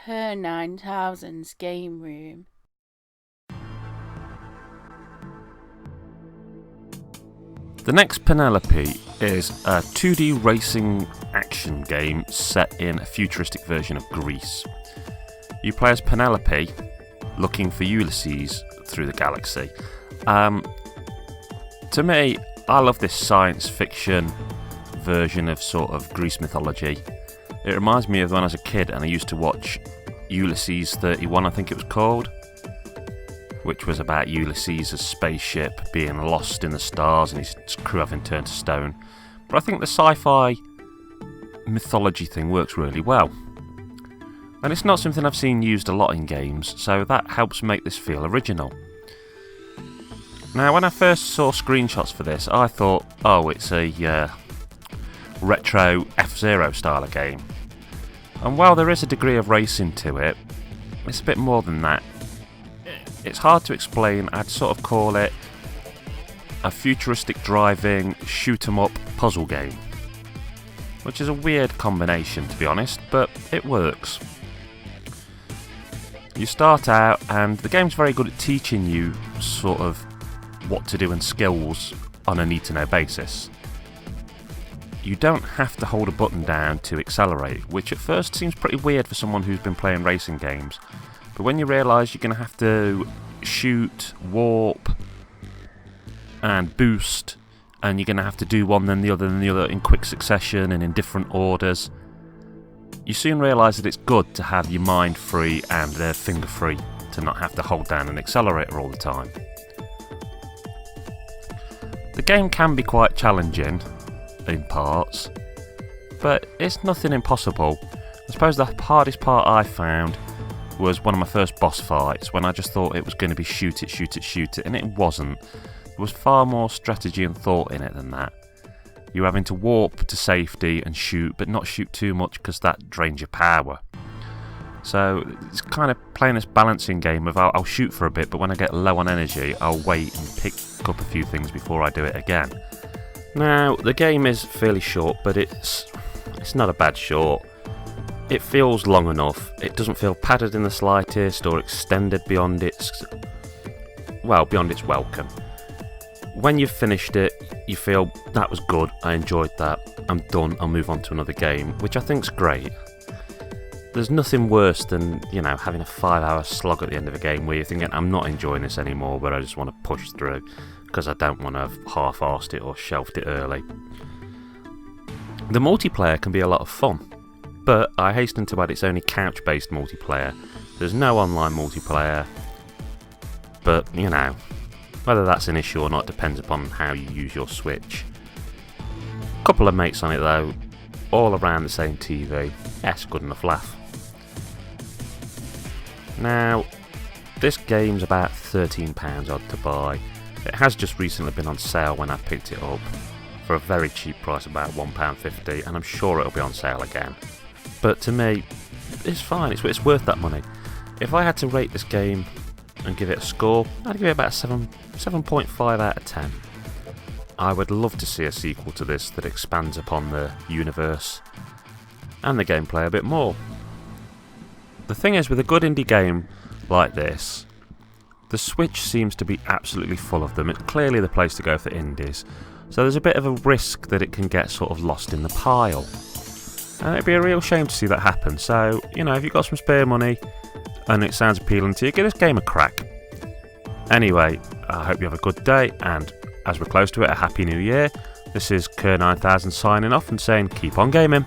Per 9000's game room. The Next Penelope is a 2D racing action game set in a futuristic version of Greece. You play as Penelope, looking for Ulysses through the galaxy. To me, I love this science fiction version of sort of Greece mythology. It reminds me of when I was a kid and I used to watch Ulysses 31, I think it was called, which was about Ulysses' spaceship being lost in the stars and his crew having turned to stone. But I think the sci-fi mythology thing works really well. And it's not something I've seen used a lot in games, so that helps make this feel original. Now, when I first saw screenshots for this, I thought, oh, it's a retro F-Zero style of game. And while there is a degree of racing to it, it's a bit more than that. It's hard to explain. I'd sort of call it a futuristic driving shoot-'em-up puzzle game, which is a weird combination, to be honest, but it works. You start out and the game's very good at teaching you sort of what to do and skills on a need-to-know basis. You don't have to hold a button down to accelerate, which at first seems pretty weird for someone who's been playing racing games. But when you realise you're going to have to shoot, warp, and boost, and you're going to have to do one then the other in quick succession and in different orders, you soon realise that it's good to have your mind free and finger free, to not have to hold down an accelerator all the time. The game can be quite challenging in parts, but it's nothing impossible. I suppose the hardest part I found was one of my first boss fights, when I just thought it was going to be shoot it, and it wasn't. There was far more strategy and thought in it than that. You're having to warp to safety and shoot, but not shoot too much because that drains your power. So it's kind of playing this balancing game of I'll shoot for a bit, but when I get low on energy, I'll wait and pick up a few things before I do it again. Now, the game is fairly short, but it's not a bad short. It feels long enough. It doesn't feel padded in the slightest or extended beyond its welcome. When you've finished it, you feel that was good, I enjoyed that, I'm done, I'll move on to another game, which I think's great. There's nothing worse than, having a 5-hour slog at the end of a game where you're thinking, I'm not enjoying this anymore, but I just want to push through because I don't want to have half-arsed it or shelved it early. The multiplayer can be a lot of fun, but I hasten to add it's only couch-based multiplayer. There's no online multiplayer, but, whether that's an issue or not depends upon how you use your Switch. A couple of mates on it though, all around the same TV. Yes, good enough laugh. Now, this game's about £13 odd to buy. It has just recently been on sale when I picked it up for a very cheap price, about £1.50, and I'm sure it'll be on sale again. But to me, it's fine, it's worth that money. If I had to rate this game and give it a score, I'd give it about 7.5 out of 10. I would love to see a sequel to this that expands upon the universe and the gameplay a bit more. The thing is, with a good indie game like this, the Switch seems to be absolutely full of them. It's clearly the place to go for indies, so there's a bit of a risk that it can get sort of lost in the pile. And it'd be a real shame to see that happen. So, if you've got some spare money and it sounds appealing to you, give this game a crack. Anyway, I hope you have a good day, and as we're close to it, a Happy New Year. This is Kerr9000 signing off and saying keep on gaming.